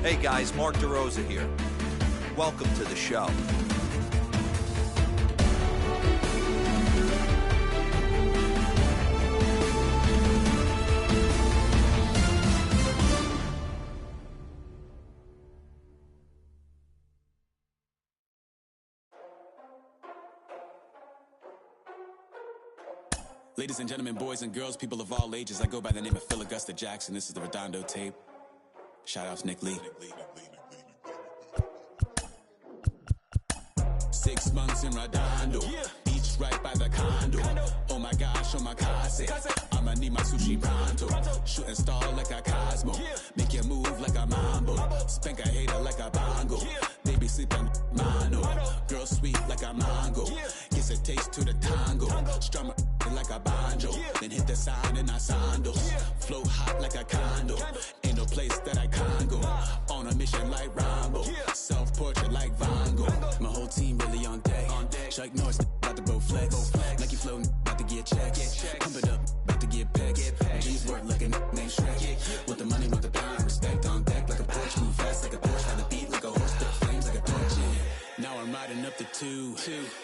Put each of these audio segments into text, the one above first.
Hey guys, Mark DeRosa here. Welcome to the show. Ladies and gentlemen, boys and girls, people of all ages, I go by the name of Phil Augusta Jackson. This is the Redondo tape. Shout out to Nick Lee. 6 months in Redondo, beach right by the condo. Oh my gosh, oh my casa, I'ma need my sushi pronto. Shooting star like a Cosmo, make you move like a mambo. Spank a hater like a bongo. Baby sleeping mano, girl sweet like a mango. Gets a taste to the tango, strum like a banjo. Then hit the sign in our sandals. Flow hot like a condo, ain't no place that I can't go. On a mission like Rambo, self-portrait like Van Gogh. My whole team really on deck. Chuck Norris about to bow flex. Nike flow about to get checks. Pump it up, about to get pecs. G's work like a named Shrek. With the money, with the power, respect on deck like a Porsche. Move fast like a Porsche, had the beat like a horse. Spit flames like a torch. Now I'm riding up the 2.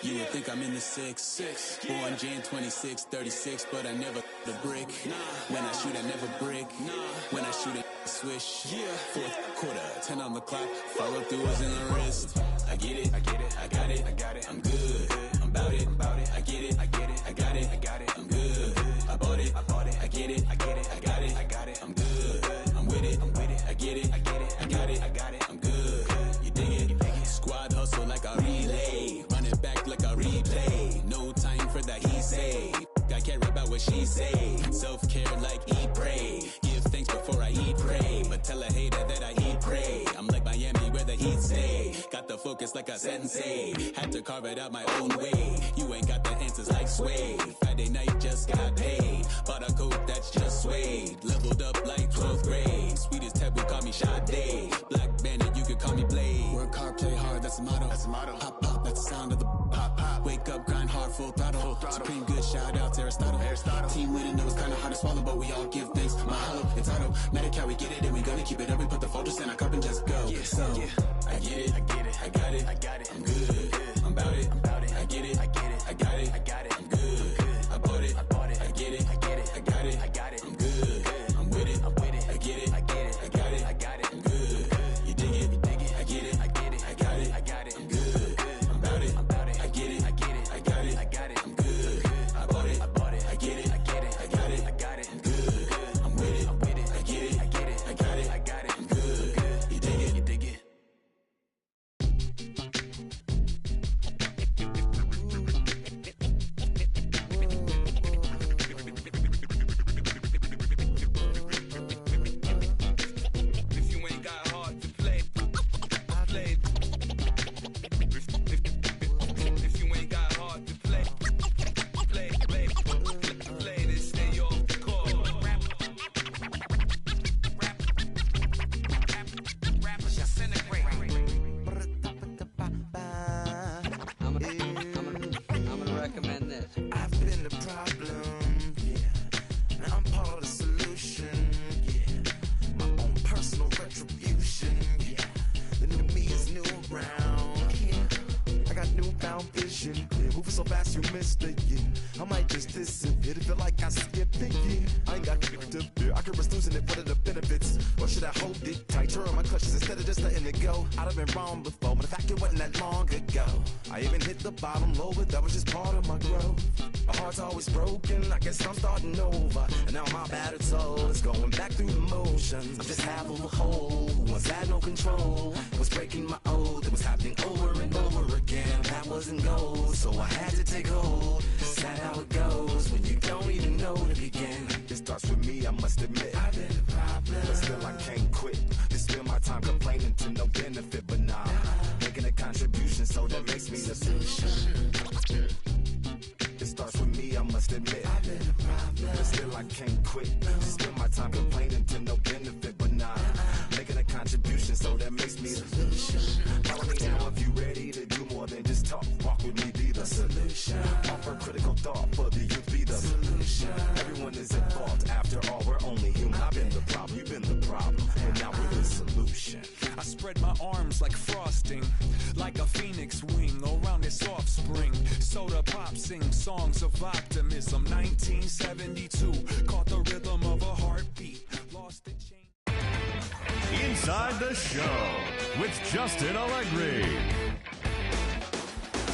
You would think I'm in the 6. Born Jan 26, 36, but I never the brick. When I shoot, I never brick. When I shoot, it swish. Fourth quarter, 10 on the clock. Follow through is in the wrist. I get it, I got it, I'm good, I'm about it, I get it, I got it, I'm good, I bought it, I get it, I got it, I'm good, I'm with it, I get it, I got it, I'm good, you dig it, squad hustle like a relay, run it back like a replay, no time for that he say, I care about what she say, self-care like eat, pray, give thanks before I eat, pray, but tell a hater that I eat, pray, I'm like Miami where the heat stay, got the focus like a sensei, had to carve it out my own way, you ain't got the answers like Sway, Friday night just got paid, bought a coat that's just suede, leveled up like 12th grade, sweetest taboo call me Sade, Black Bandit you could call me Blade, work hard play hard that's the motto, pop pop that's the sound of the pop pop, wake up grind hard full throttle, supreme good shout out to Aristotle, team winning knows kinda hard to swallow but we all give thanks, my hollow, it's auto, matter how we get it and we gonna keep it up, we put the focus in our cup and just go, so, I get it, I got it, I'm good, I'm about it, I get it, I got it, I'm good, I bought it, I get it, I got it, I'm good, I'm with it, I get it, I got it, I'm good, you dig it, I get it, I got it, I'm good, I'm about it, I get it, I got it, I'm good, I bought it, I get it, I got it, I'm good, I'm with it, I get it, I got it, I'm good, you dig it, pop, sing songs of optimism. 1972, caught the rhythm of a heartbeat. Lost the chain. Inside the Show with Justin Allegri.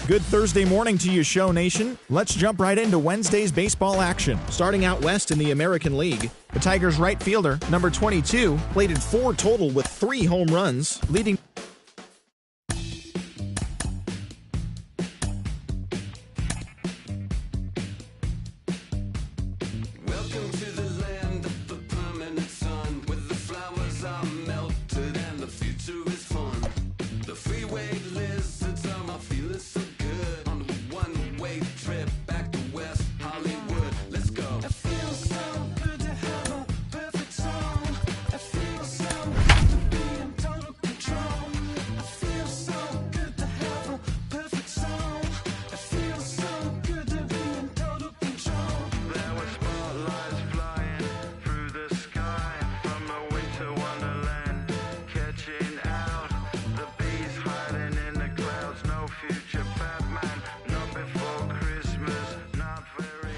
Good Thursday morning to you, Show Nation. Let's jump right into Wednesday's baseball action. Starting out west in the American League, the Tigers' right fielder, number 22, plated 4 total with 3 home runs, leading... Welcome to the land of the permanent sun, where the flowers are melted and the future is fun. The freeway lizards are my feeling so good on the one-way trip back to West Hollywood. Let's go. It feels so good to have a perfect song. It feels so good to be in total control. It feels so good to have a perfect song. It feels so good to be in total control. There were spotlights flying through the sky from a winter wonderland, catching out the bees hiding in the clouds. No future Batman, not before Christmas, not very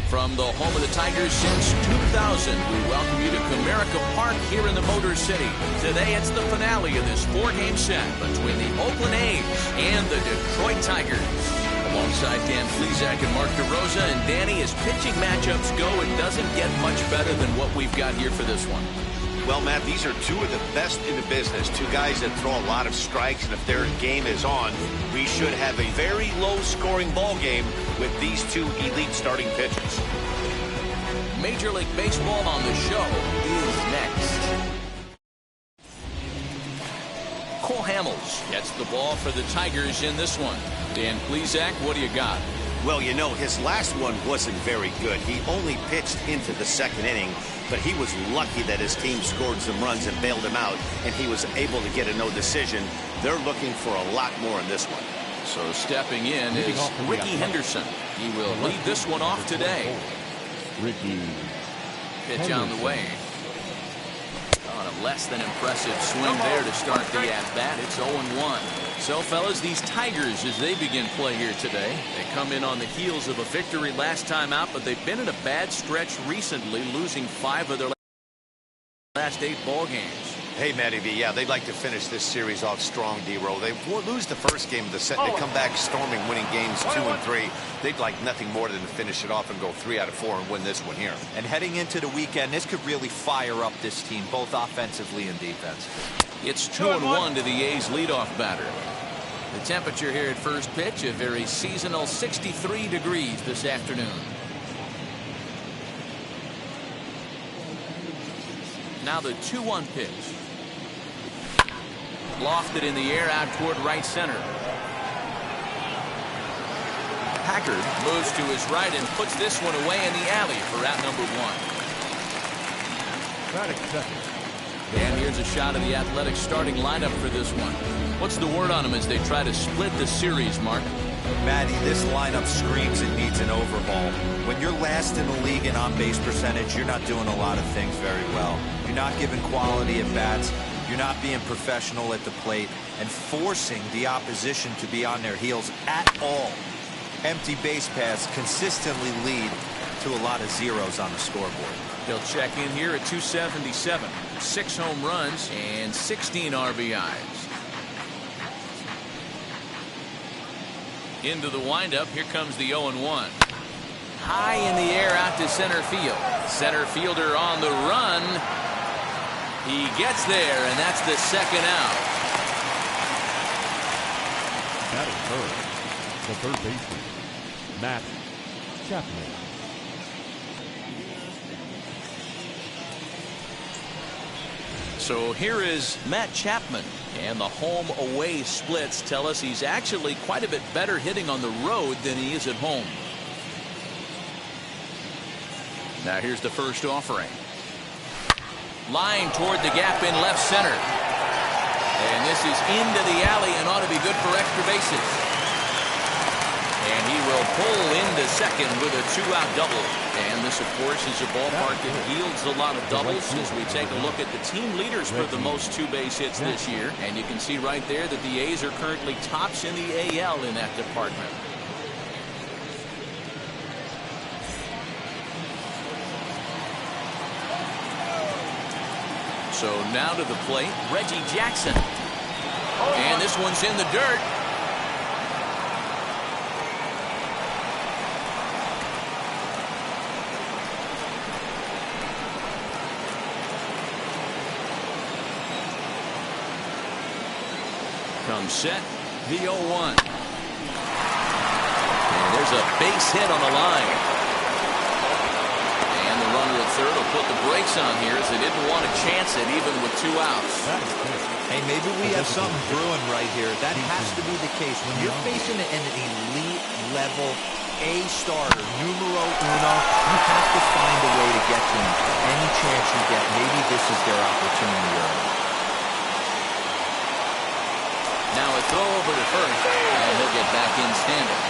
From the home of the Tigers since 2000, we welcome you to Comerica Park here in the Motor City. Today, it's the finale of this 4-game set between the Oakland A's and the Detroit Tigers. Alongside Dan Plesac and Mark DeRosa, and Danny, as pitching matchups go, it doesn't get much better than what we've got here for this one. Well, Matt, these are two of the best in the business. Two guys that throw a lot of strikes, and if their game is on, we should have a very low-scoring ball game with these two elite starting pitchers. Major League Baseball on the show is next. Cole Hamels gets the ball for the Tigers in this one. Dan Plesac, what do you got? Well, you know, his last one wasn't very good. He only pitched into the second inning, but he was lucky that his team scored some runs and bailed him out, and he was able to get a no decision. They're looking for a lot more in this one. So stepping in is Ricky Henderson. He will lead this one off today. Ricky. Pitch on the way. On a less than impressive swing there to start the at-bat. It's 0-1. So, fellas, these Tigers, as they begin play here today, they come in on the heels of a victory last time out, but they've been in a bad stretch recently, losing 5 of their last 8 ball games. Hey, Matty V, yeah, they'd like to finish this series off strong, D-Roll. They lose the first game of the set. They come back storming, winning games 2 and 3. They'd like nothing more than to finish it off and go 3 out of 4 and win this one here. And heading into the weekend, this could really fire up this team, both offensively and defensively. It's 2-1 to the A's leadoff batter. The temperature here at first pitch, a very seasonal 63 degrees this afternoon. Now the 2-1 pitch. Lofted in the air out toward right center. Packard moves to his right and puts this one away in the alley for out number 1. And here's a shot of the Athletics starting lineup for this one. What's the word on them as they try to split the series, Mark? Matty, this lineup screams it needs an overhaul. When you're last in the league in on-base percentage, you're not doing a lot of things very well. You're not giving quality at bats. You're not being professional at the plate and forcing the opposition to be on their heels at all. Empty base paths consistently lead to a lot of zeros on the scoreboard. He'll check in here at 277. 6 home runs and 16 RBIs. Into the windup. Here comes the 0-1. High in the air out to center field. Center fielder on the run. He gets there, and that's the second out. That is third. The third baseman, Matt Chapman. So here is Matt Chapman, and the home-away splits tell us he's actually quite a bit better hitting on the road than he is at home. Now here's the first offering. Line toward the gap in left center. And this is into the alley and ought to be good for extra bases. And he will pull into to second with a 2-out double. And this, of course, is a ballpark that yields a lot of doubles as we take a look at the team leaders for the most two-base hits this year. And you can see right there that the A's are currently tops in the AL in that department. So now to the plate, Reggie Jackson. And this one's in the dirt. Comes set, the 0-1. And there's a base hit on the line. And the runner at third will put the brakes on here as they didn't want to chance it even with 2 outs. Hey, maybe we have something brewing right here. That has to be the case. When you're facing an elite level A starter, numero uno, you have to find a way to get to him. Any chance you get, maybe this is their opportunity early. Now a throw over to first, and he'll get back in standing.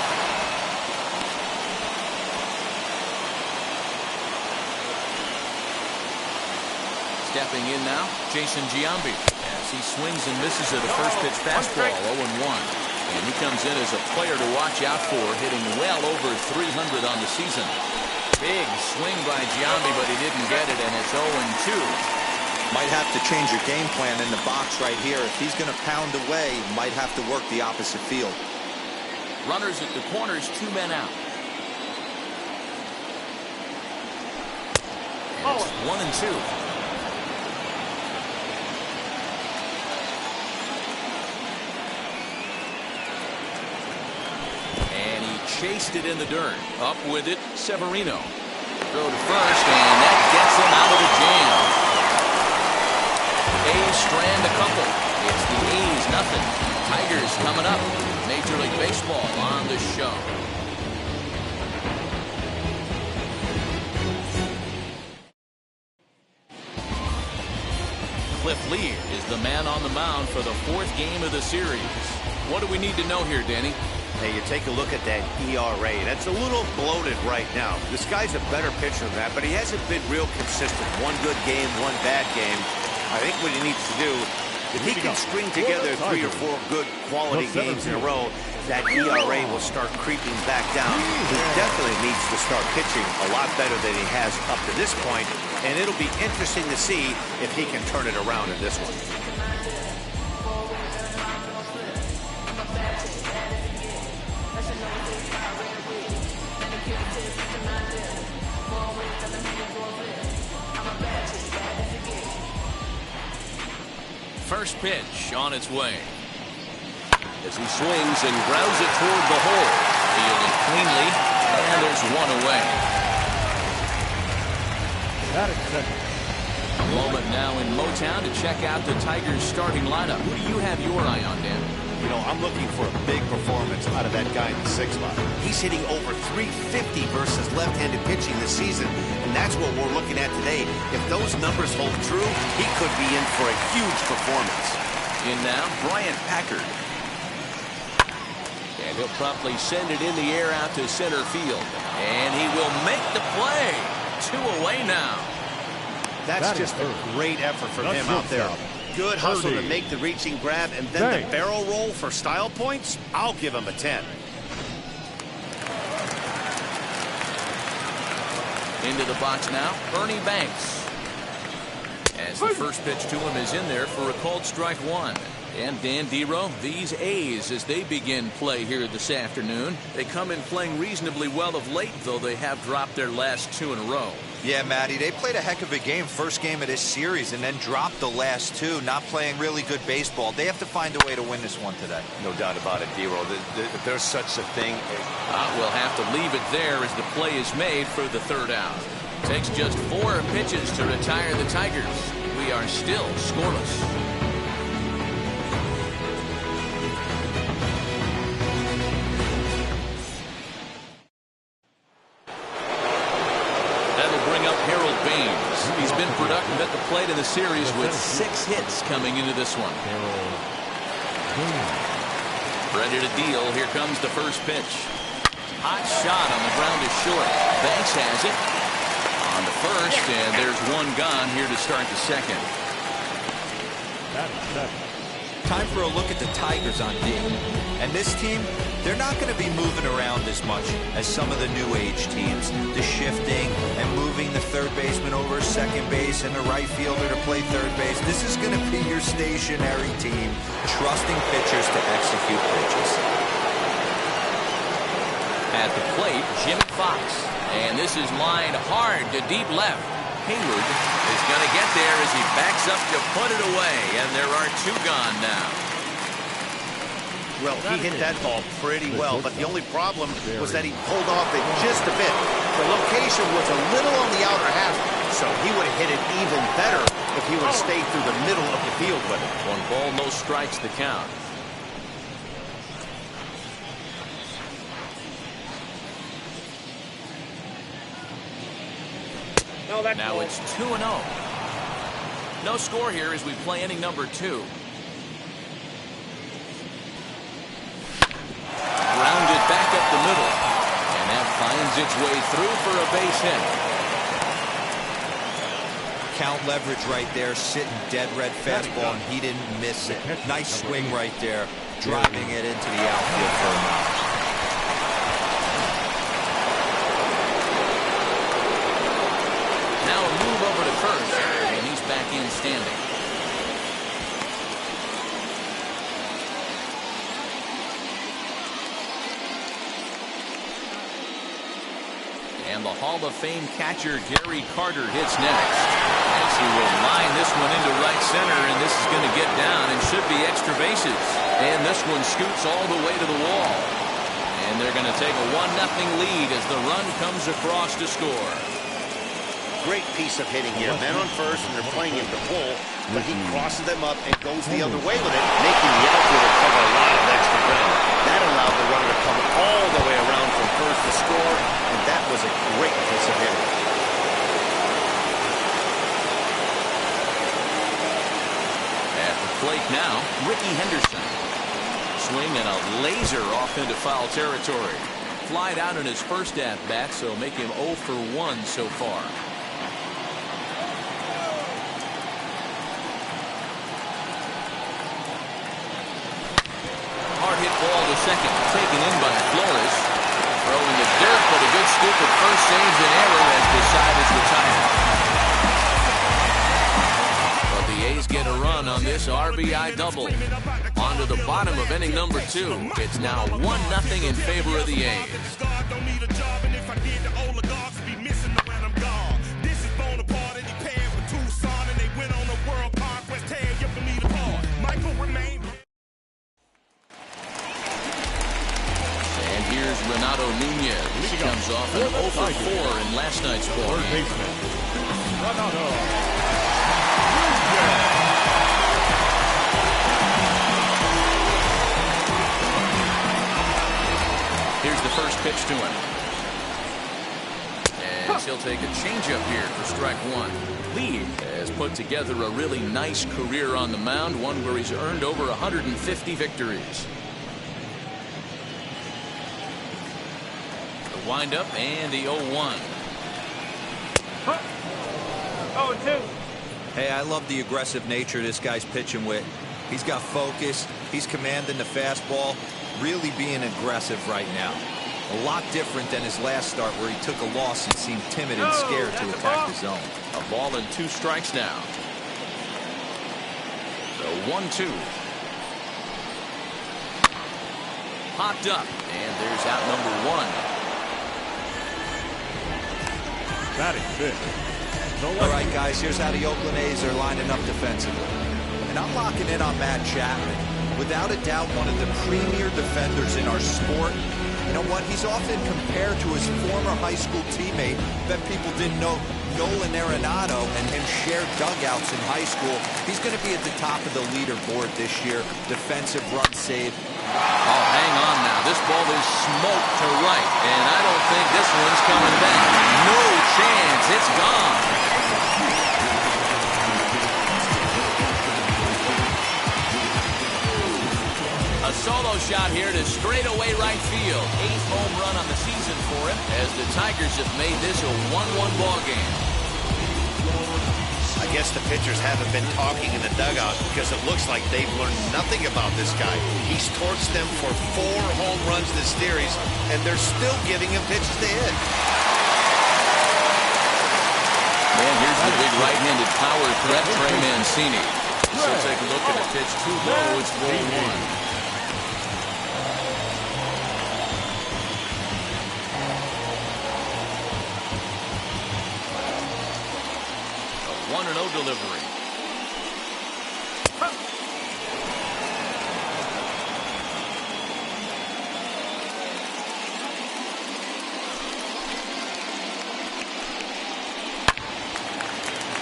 Stepping in now, Jason Giambi. As he swings and misses at a first pitch fastball, 0-1. And he comes in as a player to watch out for, hitting well over 300 on the season. Big swing by Giambi, but he didn't get it, and it's 0-2. Might have to change your game plan in the box right here. If he's going to pound away, might have to work the opposite field. Runners at the corners, 2 men out. And it's 1-2. And he chased it in the dirt. Up with it, Severino. Throw to first, and that gets him out of the jam. A's strand a couple. It's the A's nothing. Tigers coming up. Major League Baseball on the show. Cliff Lee is the man on the mound for the 4th game of the series. What do we need to know here, Danny? Hey, you take a look at that ERA. That's a little bloated right now. This guy's a better pitcher than that, but he hasn't been real consistent. One good game, one bad game. I think what he needs to do, if he can string together 3 or 4 good quality games in a row, that ERA will start creeping back down. He definitely needs to start pitching a lot better than he has up to this point, and it'll be interesting to see if he can turn it around in this one. First pitch on its way. As he swings and grounds it toward the hole. Fielded cleanly, and there's 1 away. A moment now in Motown to check out the Tigers starting lineup. Who do you have your eye on, Dan? You know, I'm looking for a big performance out of that guy in the 6th spot. He's hitting over 350 versus left-handed pitching this season, and that's what we're looking at today. If those numbers hold true, he could be in for a huge performance. In now, Brian Packard. And he'll promptly send it in the air out to center field. And he will make the play. 2 away now. That's just a great effort from him out there. Good hustle to make the reaching grab, and then the barrel roll for style points. I'll give him a 10. Into the box now, Ernie Banks. As the first pitch to him is in there for a called strike 1. And Dan Dero, these A's, as they begin play here this afternoon, they come in playing reasonably well of late, though they have dropped their last 2 in a row. Yeah, Matty, they played a heck of a game, first game of this series, and then dropped the last 2, not playing really good baseball. They have to find a way to win this one today. No doubt about it, Dero. There's such a thing. We'll have to leave it there as the play is made for the 3rd out. Takes just 4 pitches to retire the Tigers. We are still scoreless. He's been productive at the plate in the series with 6 hits coming into this one. Ready to deal. Here comes the first pitch. Hot shot on the ground is short. Banks has it on the first, and there's one gone here to start the second. Time for a look at the Tigers on D. And this team, they're not going to be moving around as much as some of the new age teams. The shifting and moving the third baseman over second base and the right fielder to play third base. This is going to be your stationary team, trusting pitchers to execute pitches. At the plate, Jimmy Fox. And this is lined hard to deep left. Hayward is going to get there as he backs up to put it away, and there are two gone now. Well, he hit that ball pretty well, but the only problem was that he pulled off it just a bit. The location was a little on the outer half, so he would have hit it even better if he would have stayed through the middle of the field with it. 1 ball, no strikes the count. Now it's 2-0. No score here as we play inning number 2. Grounded back up the middle. And that finds its way through for a base hit. Count leverage right there, sitting dead red fastball, and he didn't miss it. Nice swing right there, driving it into the outfield for a knock. Now a move over to first, and he's back in standing. And the Hall of Fame catcher Gary Carter hits next, as he will line this one into right center, and this is going to get down and should be extra bases. And this one scoots all the way to the wall. And they're going to take a 1-0 lead as the run comes across to score. Great piece of hitting here. Men on first, and they're playing him to pull, but he crosses them up and goes the other way with it, making the outfielder cover a lot of extra ground. That allowed the runner to come all the way around from first to score, and that was a great piece of hitting. At the plate now, Ricky Henderson. Swing and a laser off into foul territory. Flied out in his first at-bat, so make him 0 for 1 so far. Hard hit ball to second, taken in by Flores. Throwing the dirt, but a good scoop at first saves an error as the side is retired. But the A's get a run on this RBI double. On to the bottom of inning number 2. It's now 1-0 in favor of the A's. And here's Renato Nunez. He comes off an 0 for 4 in last night's ball game. Here's the first pitch to him. And he'll take a changeup here for strike 1. Lee has put together a really nice career on the mound, one where he's earned over 150 victories. The windup and the 0-1. 0-2. Hey, I love the aggressive nature this guy's pitching with. He's got focus. He's commanding the fastball. Really being aggressive right now. A lot different than his last start where he took a loss and seemed timid and scared to attack the zone. A ball and 2 strikes now. The 1-2. Popped up, and there's out number 1. Batting fifth. All right, guys, here's how the Oakland A's are lining up defensively. And I'm locking in on Matt Chapman. Without a doubt, one of the premier defenders in our sport. You know what? He's often compared to his former high school teammate. Bet people didn't know Nolan Arenado and him shared dugouts in high school. He's going to be at the top of the leaderboard this year. Defensive run save. Oh, hang on now. This ball is smoked to right, and I don't think this one's coming back. No chance. It's gone. A solo shot here to straightaway right field. 8th home run on the season for him, as the Tigers have made this a 1-1 ball game. I guess the pitchers haven't been talking in the dugout because it looks like they've learned nothing about this guy. He's torched them for 4 home runs this series, and they're still giving him pitches to hit. And here's the big right-handed power threat, Trey Mancini. So take a look at a pitch too low. It's ball 1. A 1-0 delivery.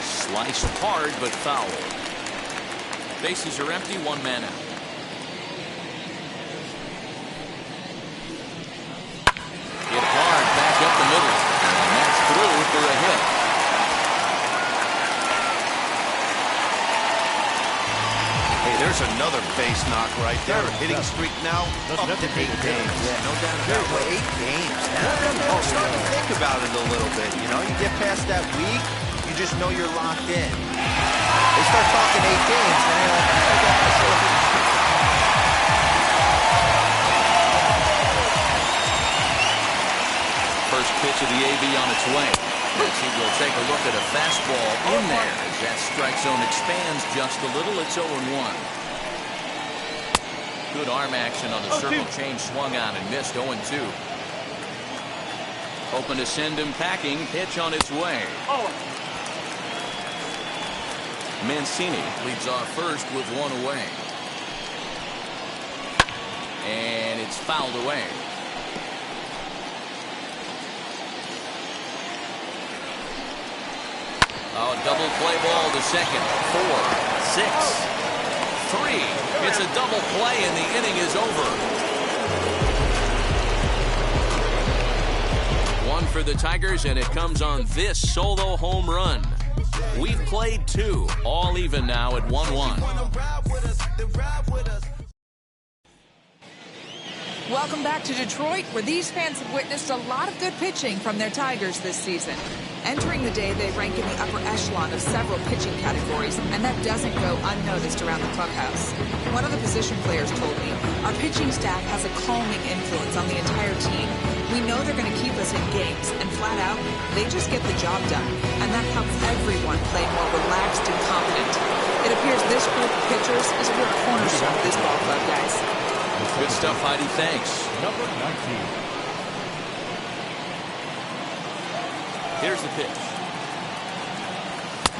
Sliced hard but foul. Bases are empty, 1 man out. Hit hard back up the middle, and that's through for a hit. Hey, there's another base knock right there. Hitting streak now up to 8 games. Yeah, no doubt about it. 8 games now. Oh, start to think about it a little bit. You know, you get past that week, you just know you're locked in. They start talking 8 games, and they're like, I got myself in. First pitch of the AB on its way. As he will take a look at a fastball in there. As that strike zone expands just a little, it's 0-1. Good arm action on the circle change, swung on and missed. 0-2. Hoping to send him packing. Pitch on its way. Mancini leads off first with 1 away. And it's fouled away. Oh, double play ball to second. 4, 6, 3. It's a double play and the inning is over. 1 for the Tigers, and it comes on this solo home run. We've played 2, all even now at 1-1. Welcome back to Detroit, where these fans have witnessed a lot of good pitching from their Tigers this season. Entering the day, they rank in the upper echelon of several pitching categories, and that doesn't go unnoticed around the clubhouse. One of the position players told me, our pitching staff has a calming influence on the entire team. We know they're going to keep us in games, and flat out, they just get the job done, and that helps everyone play more relaxed and confident. It appears this group of pitchers is a real cornerstone of this ball club, guys. Good stuff, Heidi. Thanks. Number 19. Here's the pitch.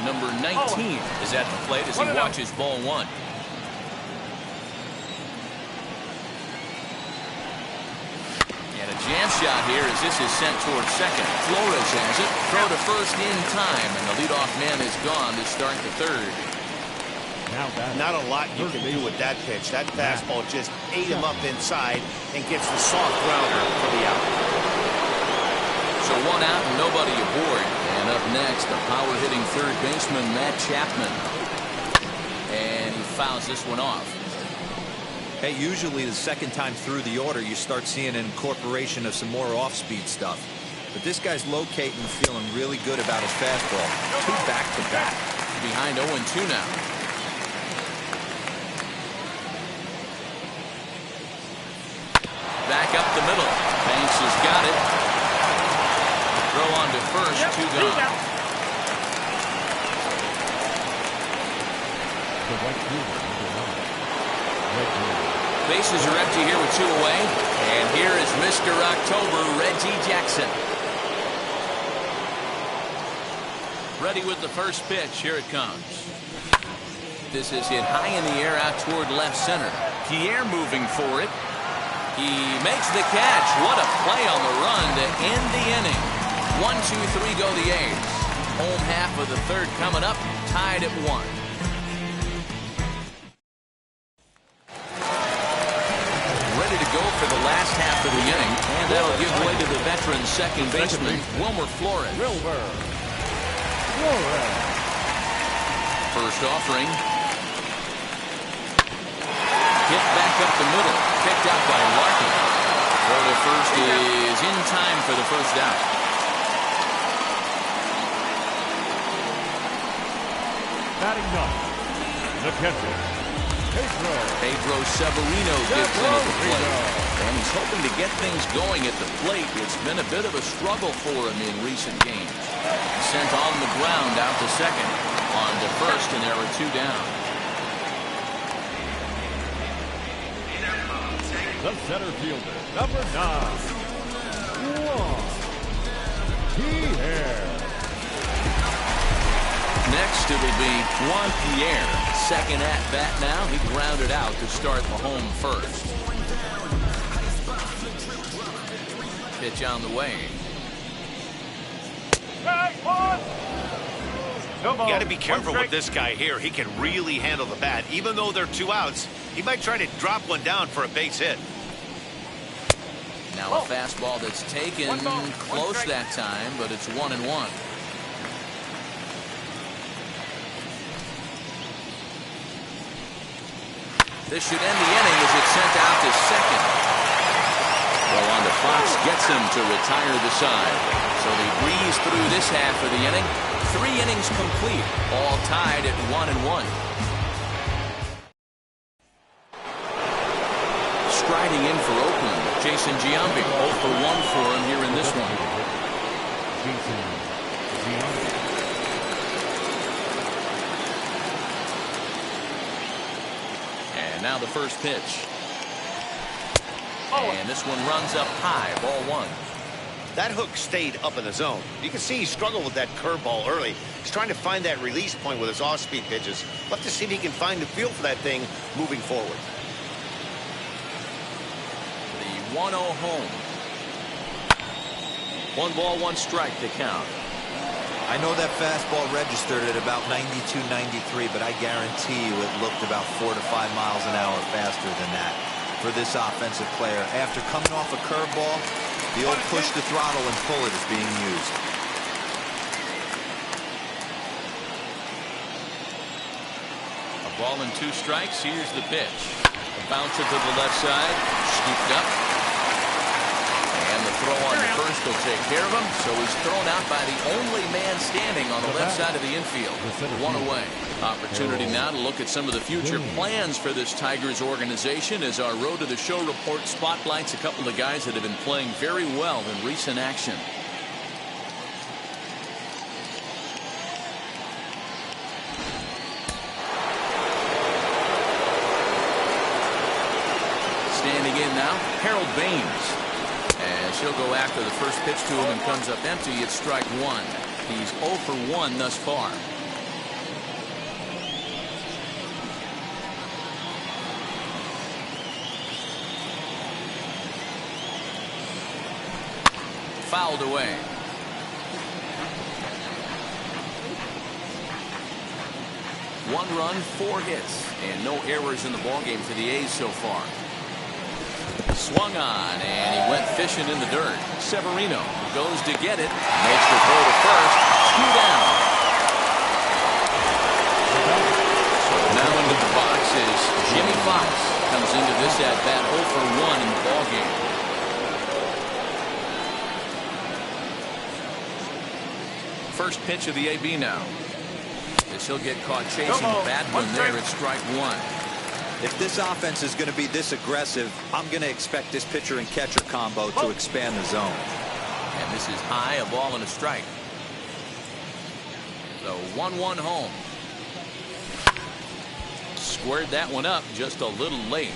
Number 19 is at the plate as he watches ball 1. And a jam shot here as this is sent towards second. Flores has it. Throw to first in time, and the leadoff man is gone to start the third. Not a lot you can do with that pitch. That fastball just ate him up inside and gets the soft grounder for the out. So 1 out and nobody aboard. And up next, the power-hitting third baseman, Matt Chapman. And he fouls this one off. Hey, usually the second time through the order, you start seeing an incorporation of some more off-speed stuff. But this guy's locating and feeling really good about his fastball. 2 back-to-back. Behind 0-2 now. Back up the middle. Banks has got it. Throw on to first, 2 gone. Bases are empty here with 2 away. And here is Mr. October, Reggie Jackson. Ready with the first pitch. Here it comes. This is hit high in the air out toward left center. Pierre moving for it. He makes the catch. What a play on the run to end the inning. 1, 2, 3 go the A's. Home half of the third coming up, tied at 1. Ready to go for the last half of the inning, and that'll give way to the veteran second baseman, Wilmer Flores. First offering. Hit back up the middle. Picked out by Larkin. Throw to first is in time for the first out. Batting ninth, the catcher, Pedro Severino gets into the plate. And he's hoping to get things going at the plate. It's been a bit of a struggle for him in recent games. Sent on the ground out to second. On to first, and there are two down. the center fielder, number 9, Pierre. Next, it'll be Juan Pierre. Second at bat now. He grounded out to start the home first. Pitch on the way. You got to be careful with this guy here. He can really handle the bat. Even though they're 2 outs, he might try to drop one down for a base hit. Now a fastball that's taken close that time, but it's 1-1. This should end the inning as it's sent out to second. Well, on to Fox, gets him to retire the side. So they breeze through this half of the inning. 3 innings complete, all tied at 1-1. Striding in for Oakland, Jason Giambi. 0 for 1 for him here in this one. And now the first pitch. And this one runs up high, ball 1. That hook stayed up in the zone. You can see he struggled with that curveball early. He's trying to find that release point with his off-speed pitches. Love to see if he can find the feel for that thing moving forward. The 1-0 home. 1 ball, 1 strike to count. I know that fastball registered at about 92, 93, but I guarantee you it looked about 4 to 5 miles an hour faster than that for this offensive player. After coming off a curveball, the old push the throttle and pull it is being used. A ball and 2 strikes. Here's the pitch. A bouncer to the left side. Scooped up. And the throw on the first will take care of him. So he's thrown out by the only man standing on the left side of the infield. 1 away. Opportunity now to look at some of the future plans for this Tigers organization as our Road to the Show report spotlights a couple of guys that have been playing very well in recent action. Standing in now, Harold Baines. As he'll go after the first pitch to him and comes up empty, it's strike 1. He's 0 for 1 thus far. Fouled away. One run, 4 hits, and no errors in the ballgame for the A's so far. Swung on, and he went fishing in the dirt. Severino goes to get it, makes the throw to first, 2 down. So now into the box is Jimmy Fox. Comes into this at bat 0 for 1 in the ballgame. First pitch of the AB now. As he'll get caught chasing the bad one there at strike 1. If this offense is going to be this aggressive, I'm going to expect this pitcher and catcher combo to expand the zone. And this is high, a ball and a strike. So 1-1 home. Squared that one up just a little late.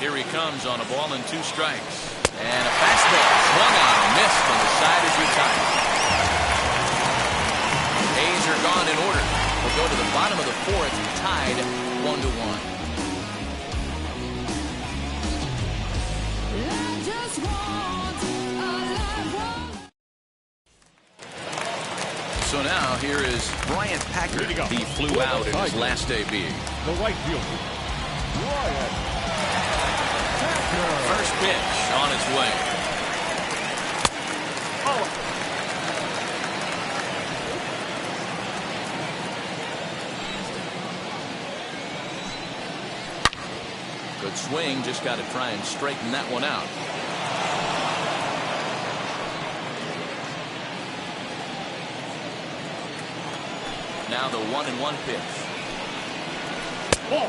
Here he comes on a ball and 2 strikes. And a fastball swung on and missed, and the side is retired. A's are gone in order. We'll go to the bottom of the 4th, tied 1-1. So now here is Bryant Packard. He flew out in his last AB. The right fielder, Bryant. First pitch on its way. Good swing, just got to try and straighten that one out. Now the 1-1 pitch. Ball.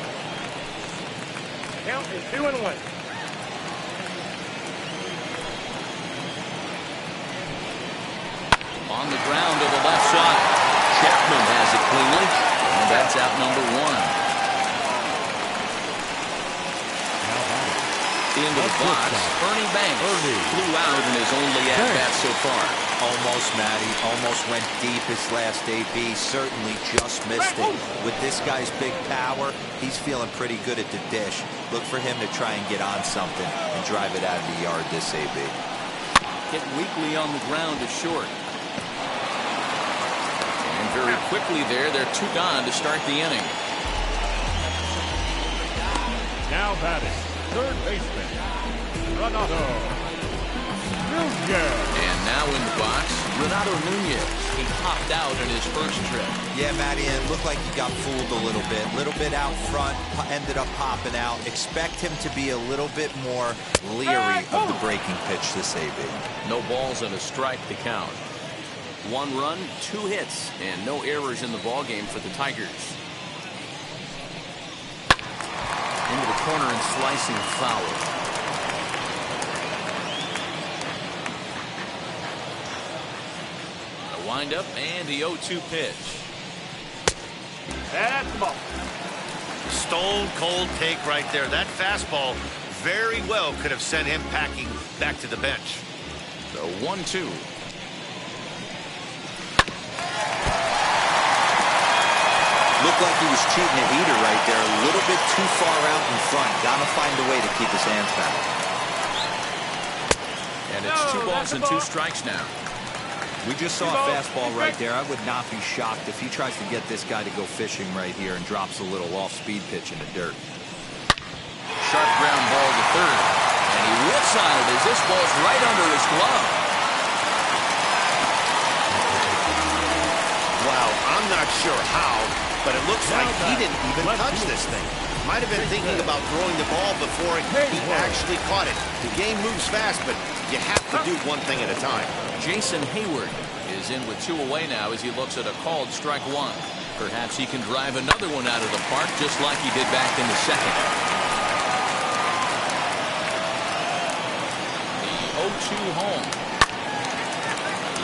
Count is 2-1. On the ground to the left side. Chapman has it cleanly, and that's out number 1. Into the box, Ernie Banks flew out in his only at-bat so far. Almost, Matty. Almost went deep his last AB. Certainly just missed it. With this guy's big power, he's feeling pretty good at the dish. Look for him to try and get on something and drive it out of the yard this AB. Hit weakly on the ground to short. And very quickly there, they're 2 gone to start the inning. Now batting, third baseman, Renato Nunez. And now in the box, Renato Nunez. He popped out in his first trip. Yeah, Matty, it looked like he got fooled a little bit. Little bit out front, ended up popping out. Expect him to be a little bit more leery of the breaking pitch this AB. No balls and a strike to count. 1 run, 2 hits, and no errors in the ballgame for the Tigers. Into the corner and slicing foul. A windup and the 0-2 pitch. That's the ball. Stone cold take right there. That fastball very well could have sent him packing back to the bench. The 1-2. Looked like he was cheating a heater right there. A little bit too far out in front. Gotta find a way to keep his hands back. And it's 2 balls and 2 strikes now. We just saw a fastball right there. I would not be shocked if he tries to get this guy to go fishing right here and drops a little off-speed pitch in the dirt. Sharp ground ball to third. And he whips on it as this ball's right under his glove. Wow, I'm not sure how, but it looks like he didn't even touch this thing. Might have been thinking about throwing the ball before he actually caught it. The game moves fast, but you have to do one thing at a time. Jason Hayward is in with 2 away now as he looks at a called strike 1. Perhaps he can drive another one out of the park just like he did back in the second. The 0-2 home.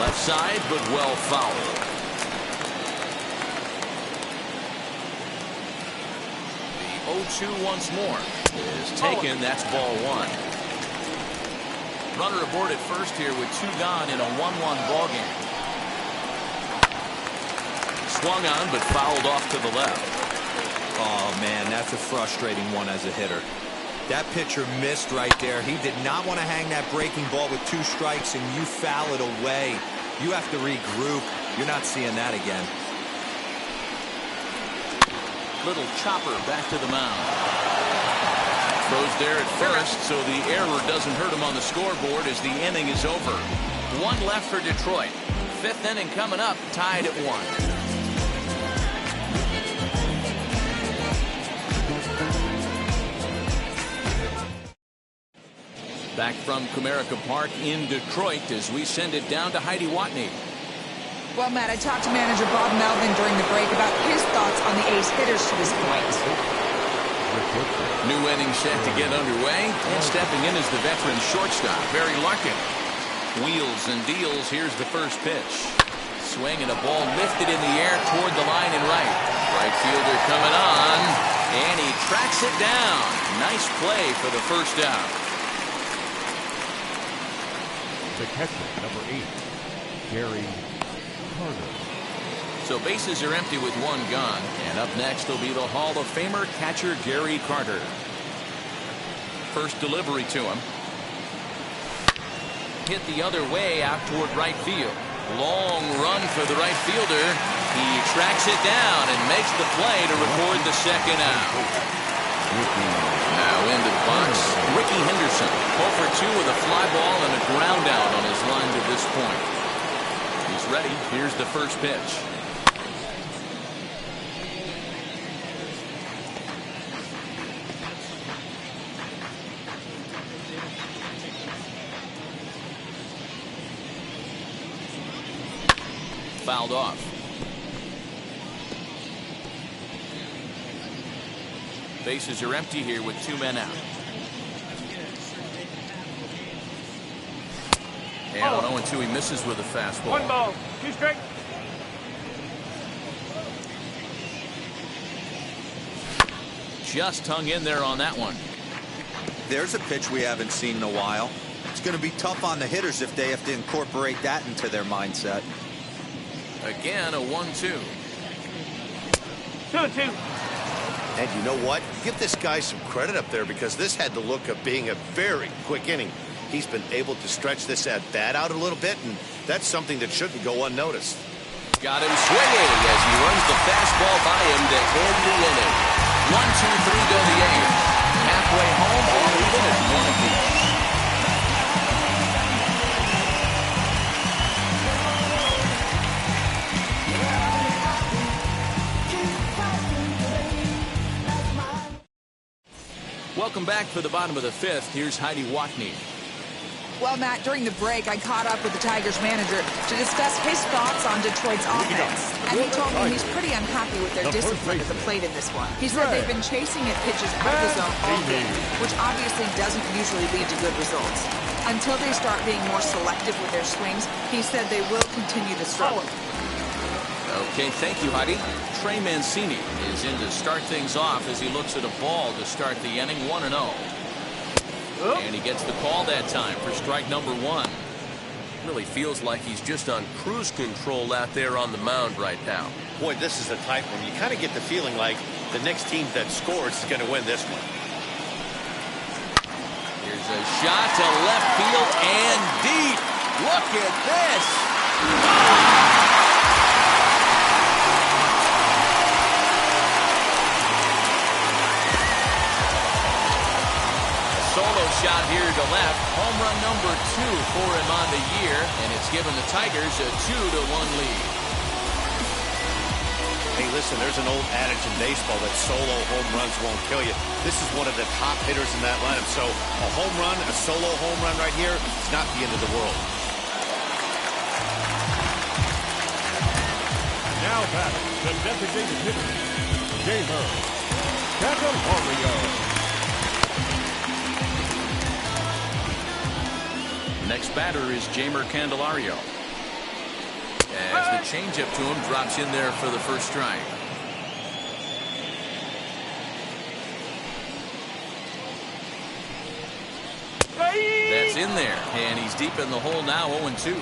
Left side, but well fouled. The 0-2 once more is taken. That's ball 1. Runner aboard at first here with 2 gone in a 1-1 ball game. Swung on but fouled off to the left. Oh man, that's a frustrating one as a hitter. That pitcher missed right there. He did not want to hang that breaking ball with 2 strikes and you foul it away. You have to regroup. You're not seeing that again. Little chopper back to the mound. Throws there at first, so the error doesn't hurt him on the scoreboard as the inning is over. 1 left for Detroit. 5th inning coming up, tied at 1. Back from Comerica Park in Detroit as we send it down to Heidi Watney. Well, Matt, I talked to manager Bob Melvin during the break about his thoughts on the A's hitters to this point. New inning set to get underway, and stepping in is the veteran shortstop, Barry Larkin. Wheels and deals, here's the first pitch. Swing and a ball lifted in the air toward the line and right. Right fielder coming on, and he tracks it down. Nice play for the first out. The catcher, number 8, Gary Carter. So bases are empty with 1 gone. And up next will be the Hall of Famer catcher Gary Carter. First delivery to him. Hit the other way out toward right field. Long run for the right fielder. He tracks it down and makes the play to record the second out. Now into the box, Ricky Henderson. 0 for 2 with a fly ball and a ground out on his line to this point. He's ready. Here's the first pitch. fouled off. Bases are empty here with 2 men out. And on 0-2, he misses with a fastball. 1 ball, 2 strikes. Just hung in there on that one. There's a pitch we haven't seen in a while. It's going to be tough on the hitters if they have to incorporate that into their mindset. Again, a 1-2. 2-2. And you know what? Give this guy some credit up there because this had the look of being a very quick inning. He's been able to stretch this at bat out a little bit, and that's something that shouldn't go unnoticed. Got him swinging as he runs the fastball by him to end the inning. 1-2-3 go the A's. Halfway home, all even at 1 apiece. Welcome back for the bottom of the 5th. Here's Heidi Watney. Well, Matt, during the break, I caught up with the Tigers manager to discuss his thoughts on Detroit's offense. And he told me he's pretty unhappy with their discipline at the plate in this one. He said they've been chasing at pitches out of the zone all game, which obviously doesn't usually lead to good results. Until they start being more selective with their swings, he said they will continue to struggle. Okay, thank you, Heidi. Trey Mancini is in to start things off as he looks at a ball to start the inning, 1-0. And he gets the call that time for strike number 1. Really feels like he's just on cruise control out there on the mound right now. Boy, this is a tight one. You kind of get the feeling like the next team that scores is going to win this one. Here's a shot to left field and deep. Look at this. Solo shot here to left. Home run number 2 for him on the year, and it's given the Tigers a 2-1 lead. Hey, listen, there's an old adage in baseball that solo home runs won't kill you. This is one of the top hitters in that lineup. So a home run, a solo home run right here, it's not the end of the world. Now back to designated hitter, Jamer Candelario. Next batter is Jamer Candelario. As the changeup to him drops in there for the first strike. That's in there, and he's deep in the hole now, 0-2.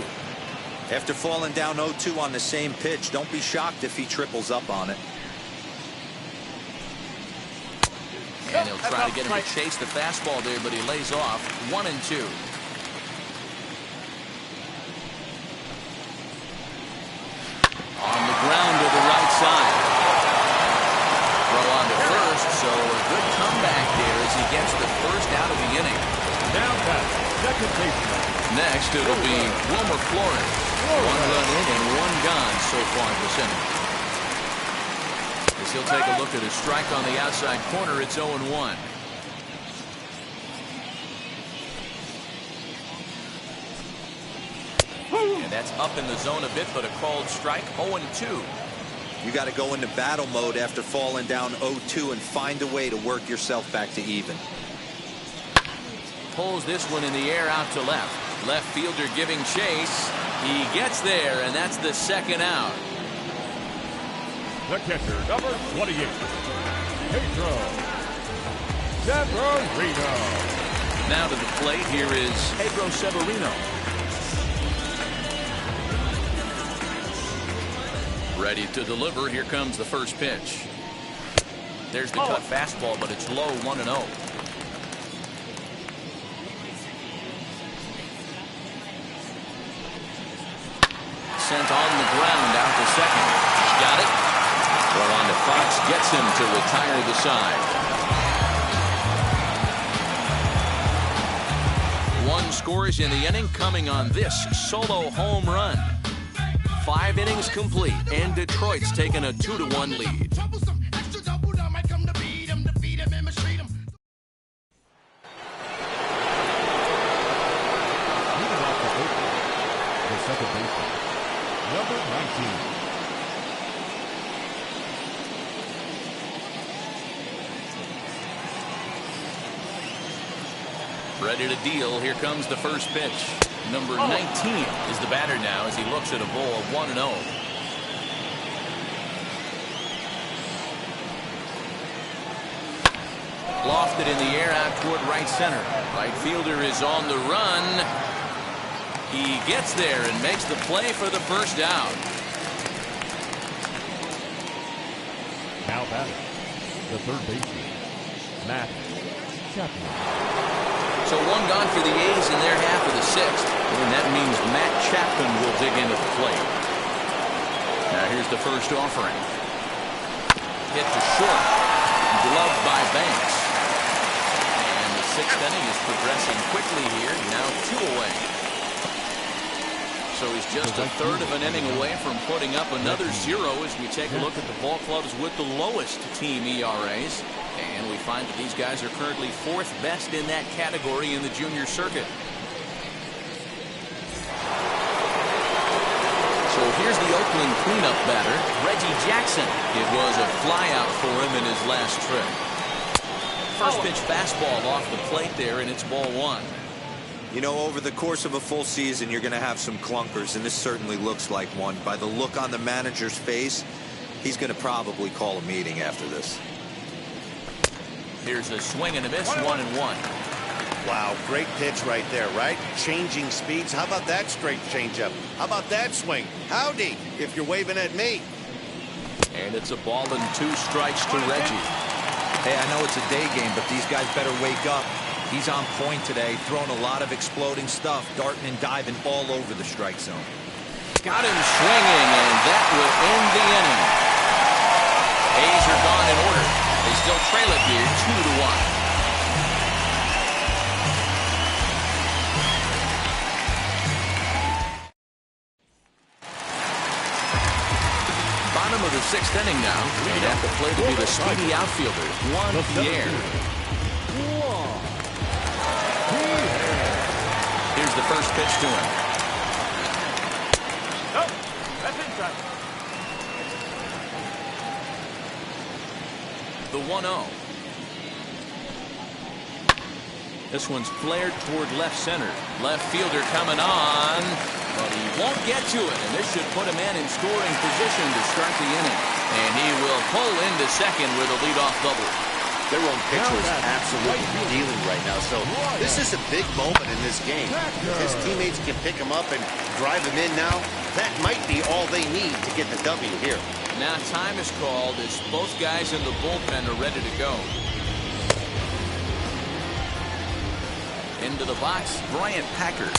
After falling down 0-2 on the same pitch, don't be shocked if he triples up on it. And he'll try to get him to chase the fastball there, but he lays off. 1-2. On the ground to the right side. Throw on to first, so a good comeback there as he gets the first out of the inning. Now back, second baseman. Next, it'll be Wilmer Flores. 1 run in and 1 gone so far this inning. As he'll take a look at a strike on the outside corner, it's 0-1. And that's up in the zone a bit, but a called strike, 0-2. You got to go into battle mode after falling down 0-2 and find a way to work yourself back to even. Pulls this one in the air out to left. Left fielder giving chase. He gets there, and that's the second out. The catcher, number 28, Pedro Severino. Now to the plate, here is Pedro Severino. Ready to deliver. Here comes the first pitch. There's the cut fastball, but it's low, 1-0. Sent on the ground out to second. He's got it. Well, on to Fox, gets him to retire the side. 1 scores in the inning, coming on this solo home run. 5 innings complete, and Detroit's taken a 2-1 lead. Moving off the open, the second baseman, number 19, Ready to deal. Here comes the first pitch. Number 19 is the batter now as he looks at a ball of 1-0. Lofted in the air out toward right center. Right fielder is on the run. He gets there and makes the play for the first out. Now batting, the third baseman, Matt Chapman. So one gone for the A's in their half of the sixth. And that means Matt Chapman will dig into the plate. Now here's the first offering. Hit to short. Gloved by Banks. And the sixth inning is progressing quickly here. Now 2 away. So he's just a third of an inning away from putting up another 0 as we take a look at the ball clubs with the lowest team ERAs. And we find that these guys are currently 4th best in that category in the junior circuit. So here's the Oakland cleanup batter, Reggie Jackson. It was a flyout for him in his last trip. First pitch fastball off the plate there, and it's ball 1. You know, over the course of a full season, you're going to have some clunkers, and this certainly looks like one. By the look on the manager's face, he's going to probably call a meeting after this. Here's a swing and a miss, 1-1. Wow, great pitch right there, right? Changing speeds. How about that straight changeup? How about that swing? Howdy, if you're waving at me. And it's a ball and 2 strikes to Reggie. Hey, I know it's a day game, but these guys better wake up. He's on point today, throwing a lot of exploding stuff, darting and diving all over the strike zone. Got him swinging, and that will end the inning. A's are gone in order. They still trail it here 2-1. Bottom of the 6th inning now. Lead at the plate to be the speedy outfielder, Juan Pierre. Here's the first pitch to him. Oh, that's inside. The 1-0. This one's flared toward left center. Left fielder coming on, but he won't get to it, and this should put a man in scoring position to start the inning. And he will pull into second with a leadoff double. Their own pitcher is absolutely dealing right now, so this is a big moment in this game. If his teammates can pick him up and drive him in now, that might be all they need to get the W here. Now time is called as both guys in the bullpen are ready to go. Into the box, Bryant Packard.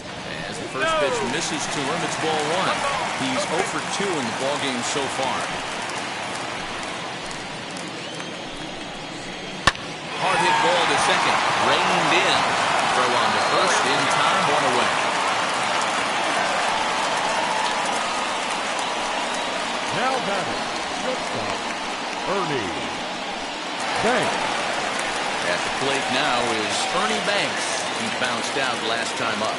As the first pitch misses to him, it's ball 1. He's 0 for 2 in the ballgame so far. Hard hit ball to second. Reined in. Throw on to first in time. 1 away. Now batting, shortstop, Ernie Banks. At the plate now is Ernie Banks. He bounced out last time up.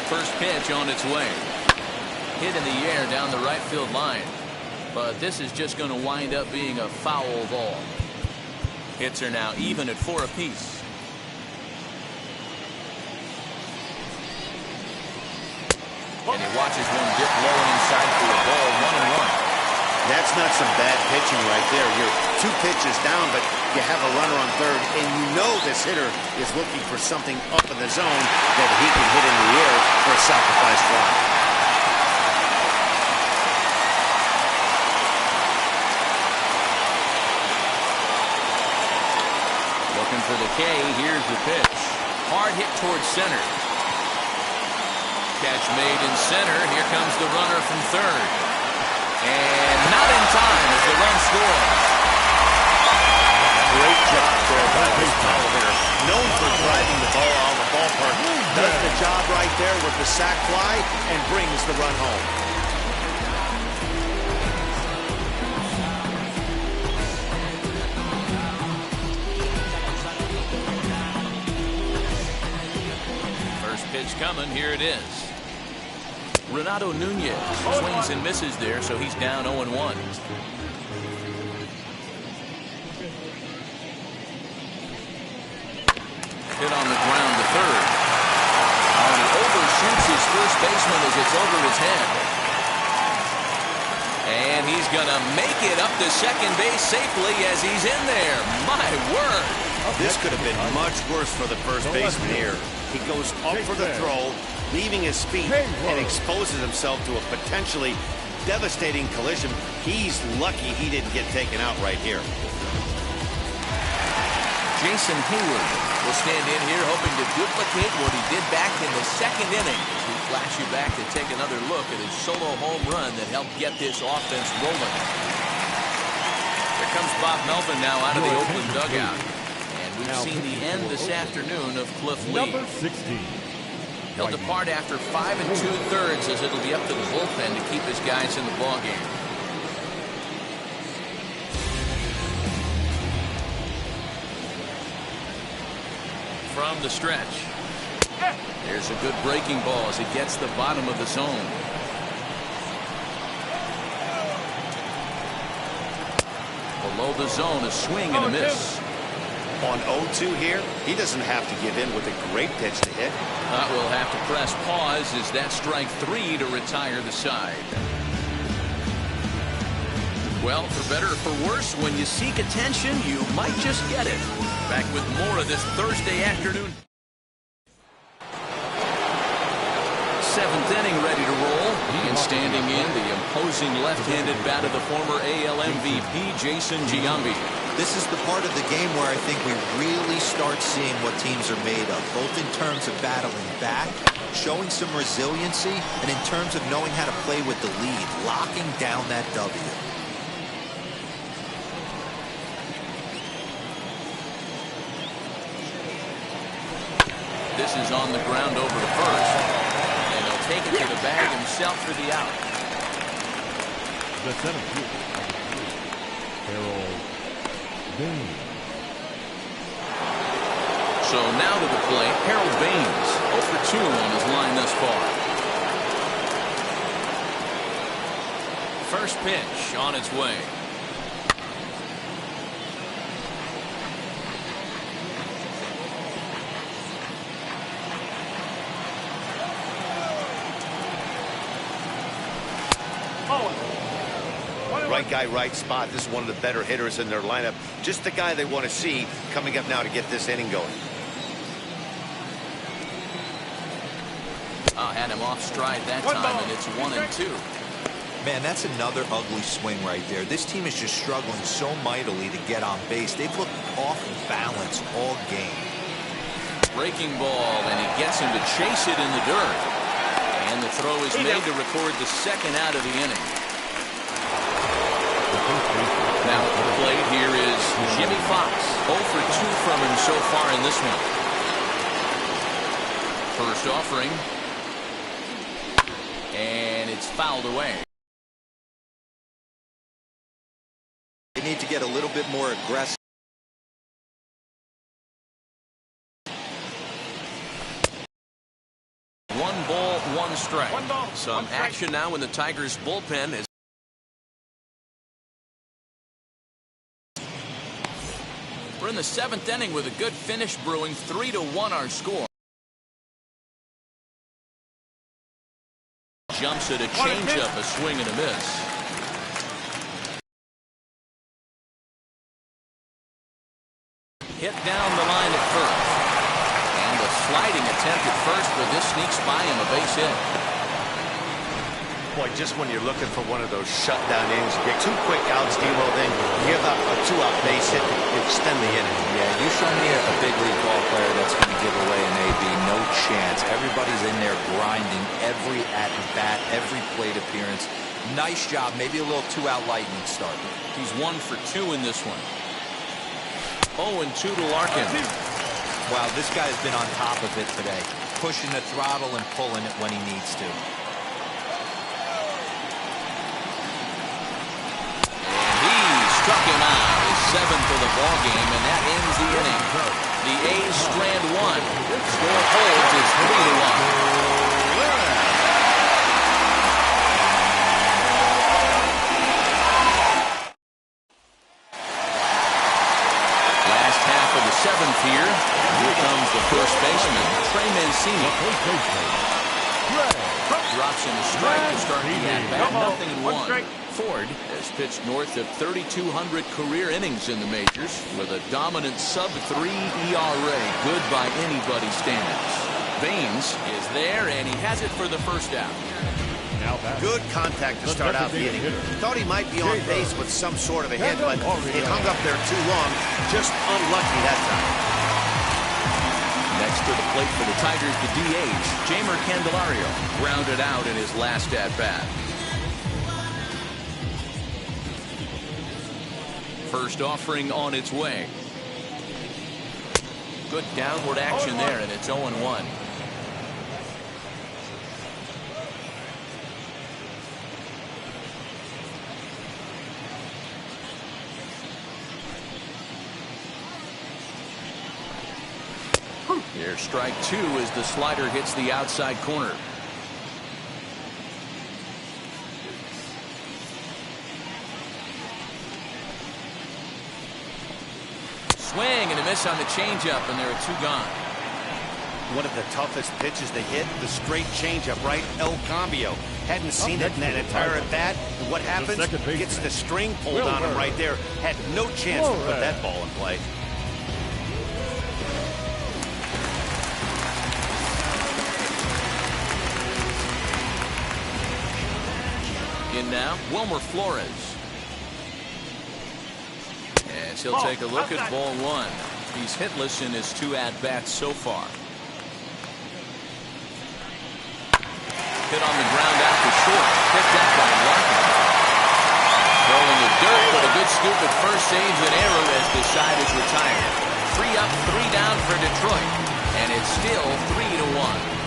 First pitch on its way. Hit in the air down the right field line. But this is just going to wind up being a foul ball. Hits are now even at 4 apiece. And he watches one dip low and inside for a ball, 1-1. That's not some bad pitching right there. You're 2 pitches down, but you have a runner on third, and you know this hitter is looking for something up in the zone that he can hit in the air for a sacrifice fly. Looking for the K. Here's the pitch. Hard hit towards center. Catch made in center. Here comes the runner from third. And not in time as the run scores. Great job there by this power hitter. Known for driving the ball out of the ballpark. Does the job right there with the sac fly and brings the run home. First pitch coming. Here it is. Renato Nunez swings and misses there, so he's down 0-1. Hit on the ground to third. first baseman as it's over his head. And he's going to make it up to second base safely as he's in there. My word. This could have been much worse for the first baseman here. He goes up for the throw, leaving his feet, and exposes himself to a potentially devastating collision. He's lucky he didn't get taken out right here. Jason Hayward will stand in here hoping to duplicate what he did back in the second inning. We flash you back to take another look at his solo home run that helped get this offense rolling. Here comes Bob Melvin now out of the Oakland dugout. And we've seen the end this afternoon of Cliff Lee. Number 16. He'll depart after 5 2/3 as it'll be up to the bullpen to keep his guys in the ballgame. From the stretch. There's a good breaking ball as it gets the bottom of the zone. Below the zone, a swing and a miss. On 0-2 here, he doesn't have to give in with a great pitch to hit. We'll have to press pause as that strike 3 to retire the side. Well, for better or for worse, when you seek attention, you might just get it. Back with more of this Thursday afternoon. 7th inning ready to roll. And standing in, the imposing left-handed bat of the former AL MVP, Jason Giambi. This is the part of the game where I think we really start seeing what teams are made of, both in terms of battling back, showing some resiliency, and in terms of knowing how to play with the lead, locking down that W. This is on the ground over to first. And he'll take it to the bag himself for the out. The center fielder, Harold Baines. So now to the plate, Harold Baines, 0 for 2 on his line thus far. First pitch on its way. Right guy, right spot. This is one of the better hitters in their lineup. Just the guy they want to see coming up now to get this inning going. Had him off stride that time, and it's 1-2. Man, that's another ugly swing right there. This team is just struggling so mightily to get on base. They've looked off balance all game. Breaking ball, and he gets him to chase it in the dirt. And the throw is made to record the second out of the inning. Now at the plate, here is Jimmy Fox. 0 for 2 from him so far in this one. First offering. And it's fouled away. They need to get a little bit more aggressive. One ball, one strike. Some action now in the Tigers' bullpen as we're in the 7th inning with a good finish brewing. 3-1 our score. Jumps at a changeup, a swing and a miss. Hit down the line at first. And a sliding attempt at first, but this sneaks by him, a base hit. Boy, just when you're looking for one of those shutdown innings, you get 2 quick outs, D-Lo, then you give up a 2-out base hit to extend the inning. Yeah, you show me a big league ball player that's going to give away an AB. No chance. Everybody's in there grinding every at-bat, every plate appearance. Nice job. Maybe a little 2-out lightning start. He's 1 for 2 in this one. 0-2 to Larkin. Wow, this guy's been on top of it today. Pushing the throttle and pulling it when he needs to. Struck him out, his 7th of the ball game, and that ends the inning. The A's strand 1. Score holds is 3-1. Last half of the 7th. 7th here. Here comes the first baseman, Trey Mancini. The first baseman, Trey Mancini. 0 for Drops in a strike to start the at-bat. Nothing in one. Ford has pitched north of 3,200 career innings in the majors with a dominant sub-3 ERA. Good by anybody's standards. Baines is there, and he has it for the first out. Good contact to start out the inning. He thought he might be on base with some sort of a hit, but it hung up there too long. Just unlucky that time. Next to the plate for the Tigers, the DH, Jeimer Candelario, grounded out in his last at-bat. First offering on its way. Good downward action there, and it's 0-1. Here's strike two as the slider hits the outside corner. Swing and a miss on the changeup, and there are two gone. One of the toughest pitches they hit, the straight changeup, right? El Cambio. Hadn't seen it in that entire at bat. And what happens? Gets the string pulled on him right there. Had no chance to put that ball in play. In now, Wilmer Flores. As he'll take a look at ball one. He's hitless in his two at-bats so far. Hit on the ground out to short. Picked up by Larkin. Throwing the dirt, but a good scoop at first saves an error as the side is retired. 3 up, 3 down for Detroit. And it's still 3-1.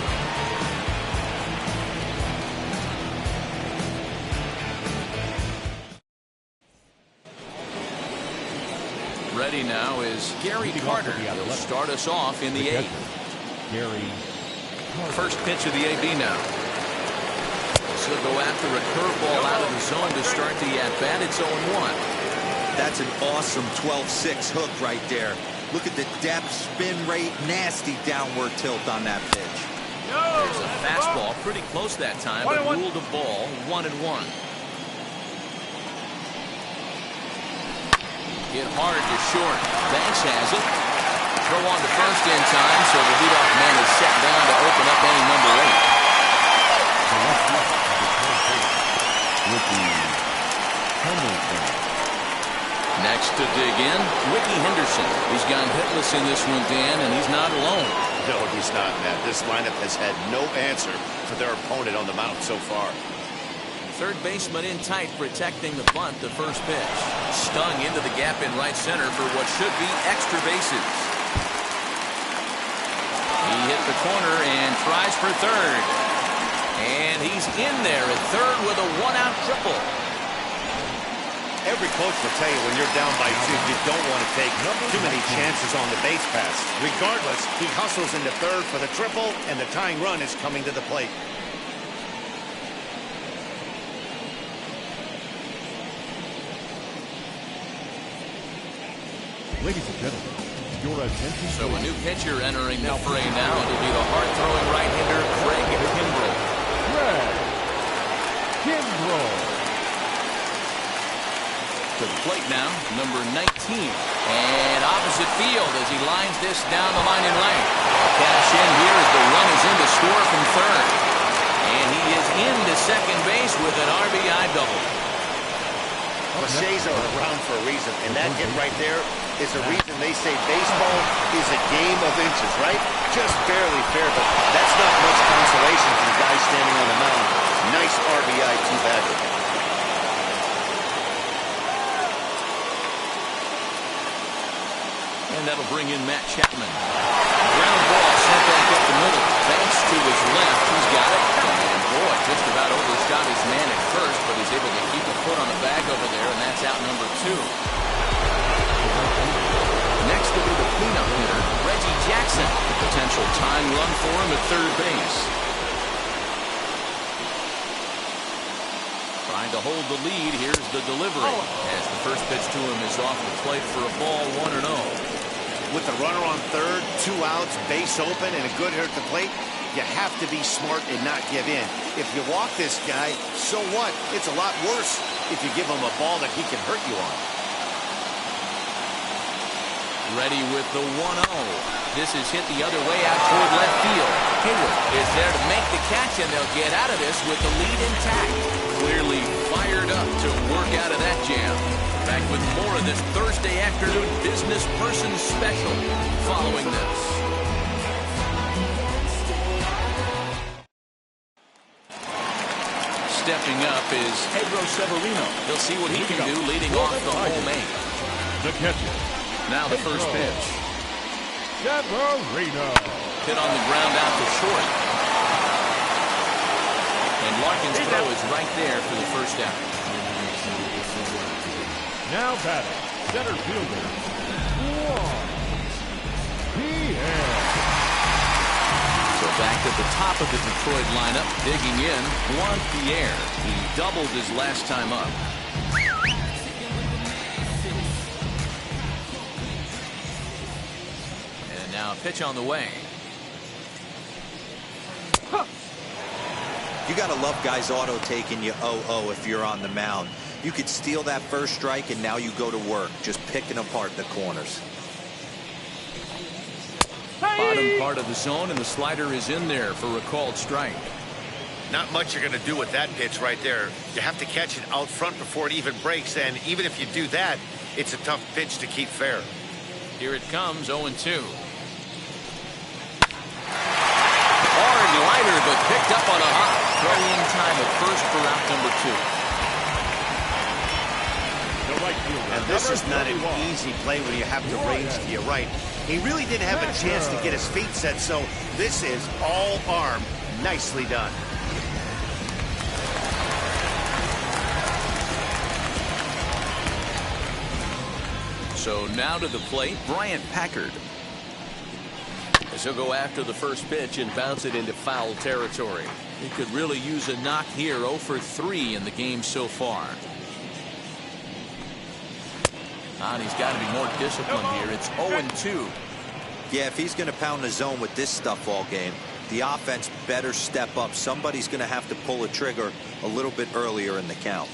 Ready now is Gary Carter. He'll start us off in the 8th. First pitch of the AB now. He'll go after a curveball out of the zone to start the at-bat. It's 0-1. That's an awesome 12-6 hook right there. Look at the depth, spin rate, nasty downward tilt on that pitch. There's a fastball pretty close that time, but ruled a ball 1-1. Hit hard to short. Banks has it. Throw on to first in time, so the leadoff man is set down to open up inning number 8. Next to dig in, Ricky Henderson. He's gone hitless in this one, Dan, and he's not alone. No, he's not, Matt. This lineup has had no answer for their opponent on the mound so far. Third baseman in tight, protecting the bunt. The first pitch stung into the gap in right center for what should be extra bases. He hit the corner and tries for third, and he's in there at third with a 1-out triple. Every coach will tell you when you're down by 2, you don't want to take too many chances on the base pass. Regardless, he hustles into third for the triple, and the tying run is coming to the plate. Ladies and gentlemen, your attention. So a new pitcher entering the fray now. It'll be the hard-throwing right-hander Craig Kimbrell. To the plate now, number 19. And opposite field as he lines this down the line in right. Cash in here as the run is in to score from third. And he is into second base with an RBI double. Cliches are around for a reason, and that hit right there is the reason they say baseball is a game of inches, right? Just barely fair, but that's not much consolation for the guy standing on the mound. Nice RBI, two-bagger. And that'll bring in Matt Chapman. Ground ball sent back up the middle. Banks to his left. He's got it. And boy, just about overshot his man at first, but he's able to keep a foot on the bag over there, and that's out number 2. Next will be the cleanup hitter, Reggie Jackson. Potential time run for him at third base. Trying to hold the lead. Here's the delivery. As the first pitch to him is off the plate for a ball, 1-0. With the runner on third, 2 outs, base open, and a good hitter at the plate, You have to be smart and not give in. If you walk this guy, so what? It's a lot worse if you give him a ball that he can hurt you on. Ready with the 1-0. This is hit the other way out toward left field. Hayward is there to make the catch, and they'll get out of this with the lead intact. Clearly fired up to work out of that jam. Back with more of this Thursday afternoon business person special following this. Stepping up is Pedro Severino. He'll see what he can do leading off the home main. The catcher. Now the first pitch. Severino. Hit on the ground out to short. And Larkin's throw is right there for the first out. Now batting, center fielder, So back at the top of the Detroit lineup, digging in, Juan Pierre. He doubled his last time up. And now a pitch on the way. You got to love guys auto taking you 0-0 if you're on the mound. You could steal that first strike, and now you go to work, just picking apart the corners. Bottom part of the zone, and the slider is in there for a called strike. Not much you're going to do with that pitch right there. You have to catch it out front before it even breaks, and even if you do that, it's a tough pitch to keep fair. Here it comes, 0-2. Hard liner, but picked up on a hop. Throw-in time at first for out number 2. the right fielder. And this is not an easy play when you have to range to your right. He really didn't have a chance to get his feet set, so this is all arm. Nicely done. So now to the plate, Bryant Packard. As he'll go after the first pitch and bounce it into foul territory. He could really use a knock here. 0 for 3 in the game so far. And he's got to be more disciplined here. It's 0-2. Yeah, if he's going to pound the zone with this stuff all game, the offense better step up. Somebody's going to have to pull a trigger a little bit earlier in the count.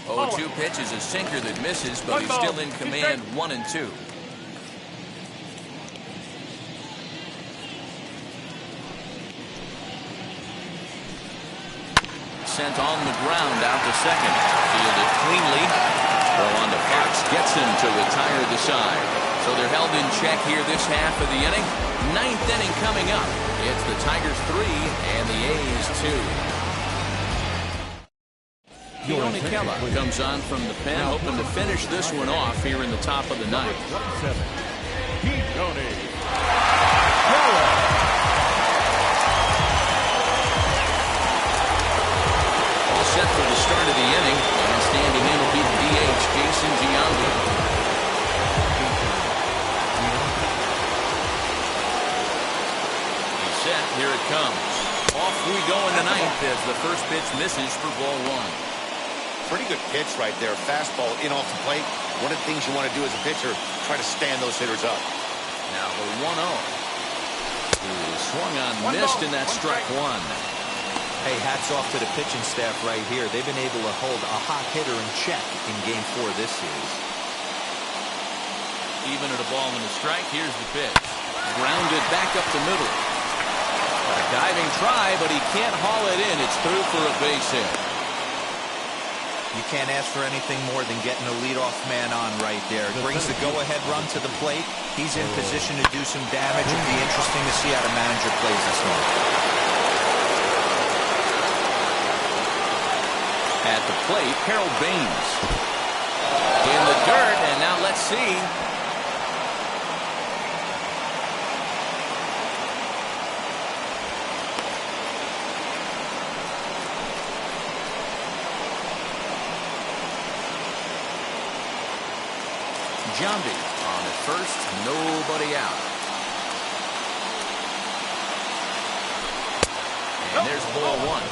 0-2 pitch is a sinker that misses, but he's still in command. 1-2. Sent on the ground out to second. Fielded cleanly. Throw on to Fox. Gets him to retire the side. So they're held in check here this half of the inning. 9th inning coming up. It's the Tigers 3 and the A's 2. Keone Kela comes on from the pen, hoping to finish this one off here in the top of the ninth. Keone All set for the start of the inning, and standing in will be the DH, Jason Giambi. He's set. Here it comes. Off we go in the ninth as the first pitch misses for ball 1. Pretty good pitch right there. Fastball in off the plate. One of the things you want to do as a pitcher, try to stand those hitters up. Now the 1-0. He swung on, missed, and that's strike 1. Hey, hats off to the pitching staff right here. They've been able to hold a hot hitter in check in Game 4 this series. Even at a ball and a strike, here's the pitch. Grounded back up the middle. A diving try, but he can't haul it in. It's through for a base hit. You can't ask for anything more than getting a leadoff man on right there. Brings the go-ahead run to the plate. He's in position to do some damage. It'll be interesting to see how the manager plays this one. At the plate, Harold Baines. In the dirt, and now let's see. Giambi on at first, nobody out. And there's ball 1.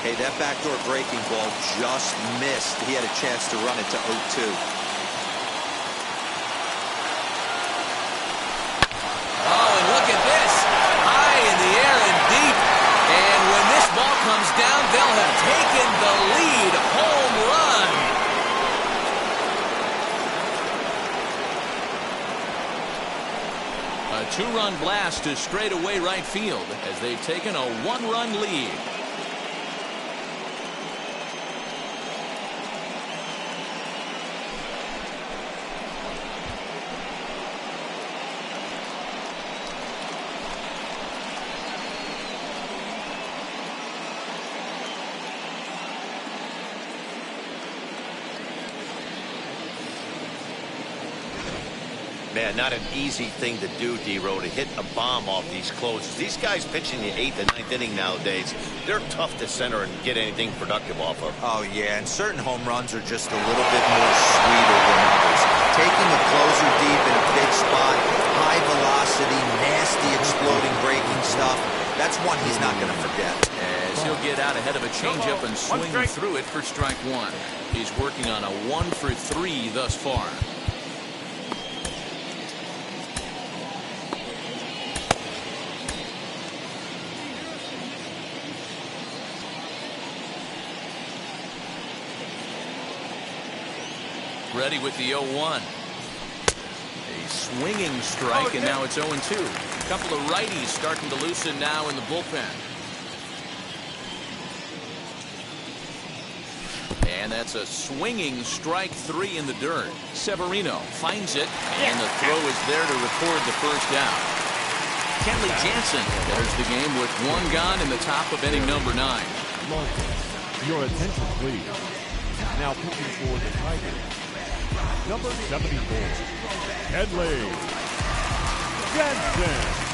Hey, that backdoor breaking ball just missed. He had a chance to run it to 0-2. two-run blast to straightaway right field as they've taken a one-run lead. Man, not an easy thing to do, D-Row, to hit a bomb off these closes. These guys pitching the 8th and 9th inning nowadays, they're tough to center and get anything productive off of. Oh, yeah, and certain home runs are just a little bit more sweeter than others. Taking a closer deep in a big spot, high velocity, nasty exploding breaking stuff, that's one he's not going to forget. As he'll get out ahead of a changeup and swing through it for strike one. He's working on a 1-for-3 thus far. Ready with the 0-1. A swinging strike, and now it's 0-2. A couple of righties starting to loosen now in the bullpen. And that's a swinging strike 3 in the dirt. Severino finds it, and the throw is there to record the first out. Kenley Jansen enters the game with one gone in the top of inning number 9. Marcus, your attention, please. Now pitching for the Tigers, number 74, Kenley Jansen.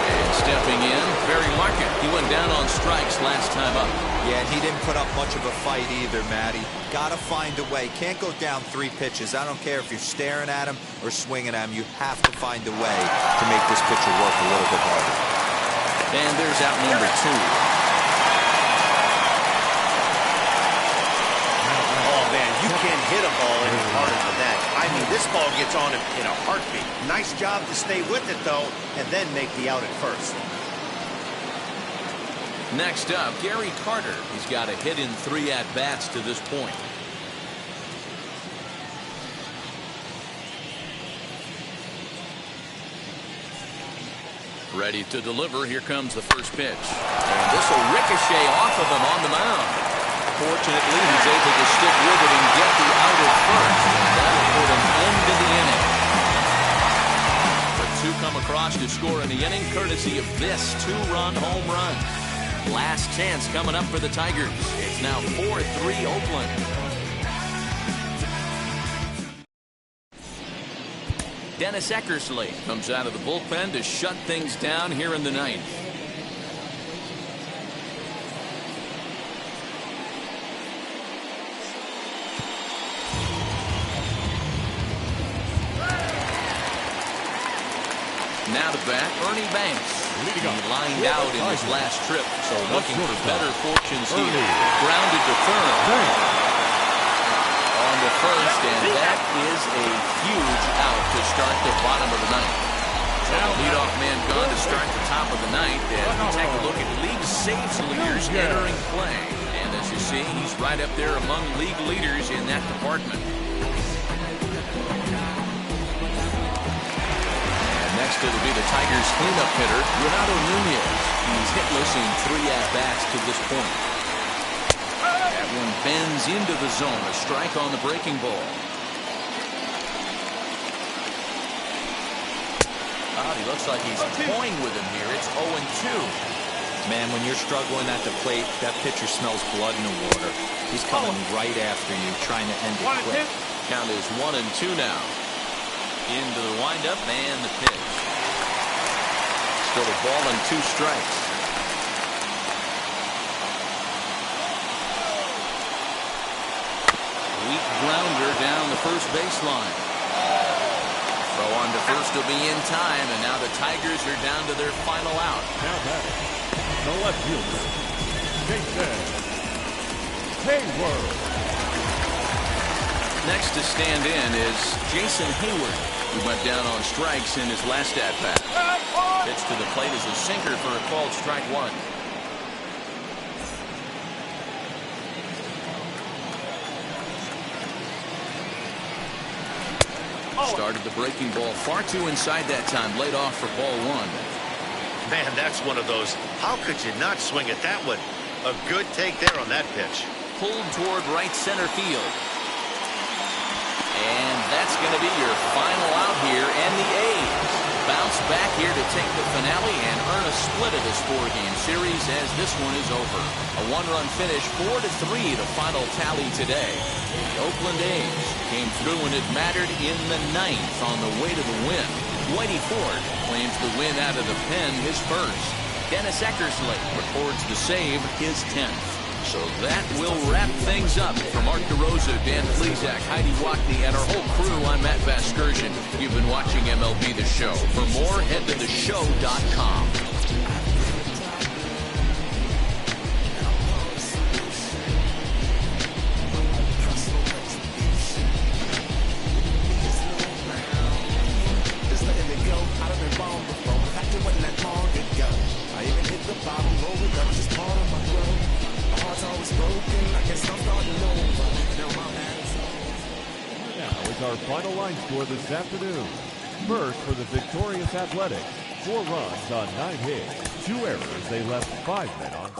And stepping in, Barry Larkin. He went down on strikes last time up. Yeah, and he didn't put up much of a fight either, Matty. Gotta find a way. Can't go down 3 pitches. I don't care if you're staring at him or swinging at him. You have to find a way to make this pitcher work a little bit harder. And there's out number 2. You can't hit a ball any harder than that. I mean, this ball gets on him in a heartbeat. Nice job to stay with it, though, and then make the out at first. Next up, Gary Carter. He's got a hit in 3 at-bats to this point. Ready to deliver. Here comes the first pitch. And this will ricochet off of him on the mound. Fortunately, he's able to stick with it and get the out at first. That'll put an end to the inning. The 2 come across to score in the inning, courtesy of this 2-run home run. Last chance coming up for the Tigers. It's now 4-3 Oakland. Dennis Eckersley comes out of the bullpen to shut things down here in the 9th. Now to bat, Ernie Banks. He lined out in his last trip, so looking for better fortunes here. Grounded to third. On to first, and that is a huge out to start the bottom of the 9th. So the leadoff man gone to start the top of the 9th, and we take a look at league saves leaders entering play. And as you see, he's right up there among league leaders in that department. Next, it'll be the Tigers' cleanup hitter, Renato Nunez. He's hitless in 3 at-bats to this point. That one bends into the zone. A strike on the breaking ball. He looks like he's toying with him here. It's 0-2. Man, when you're struggling at the plate, that pitcher smells blood in the water. He's coming right after you, trying to end it quick. Count is 1-2 now. Into the windup and the pitch. Still a ball and 2 strikes. Weak grounder down the first baseline. Throw on to first will be in time, and now the Tigers are down to their final out. Now back, the left fielder, Jason Hayward. Next to stand in is Jason Hayward, who went down on strikes in his last at-bat. Pitch to the plate is a sinker for a called strike 1. Started the breaking ball far too inside that time. Laid off for ball one. Man, that's one of those. How could you not swing at that one? A good take there on that pitch. Pulled toward right center field. And that's going to be your final out here. And the A's bounce back here to take the finale and earn a split of this four-game series as this one is over. A one-run finish, 4-3 the final tally today. The Oakland A's came through when it mattered in the ninth on the way to the win. Whitey Ford claims the win out of the pen, his first. Dennis Eckersley records the save, his 10th. So that will wrap things up. For Mark DeRosa, Dan Plesac, Heidi Wackney, and our whole crew, I'm Matt Vasgersian. You've been watching MLB The Show. For more, head to theshow.com. Our final line score this afternoon. First for the victorious Athletics, 4 runs on 9 hits, 2 errors. They left 5 men on.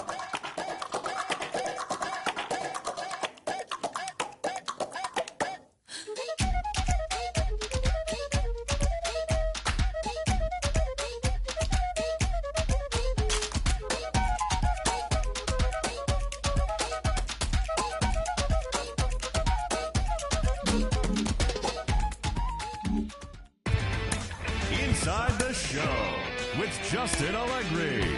Inside the Show with Justin Allegri.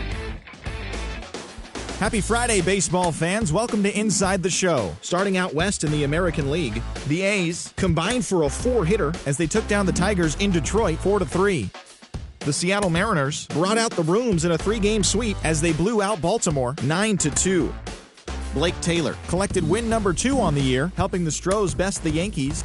Happy Friday, baseball fans. Welcome to Inside the Show. Starting out west in the American League, the A's combined for a 4-hitter as they took down the Tigers in Detroit 4-3. The Seattle Mariners brought out the rooms in a 3-game sweep as they blew out Baltimore 9-2. Blake Taylor collected win number 2 on the year, helping the Stros best the Yankees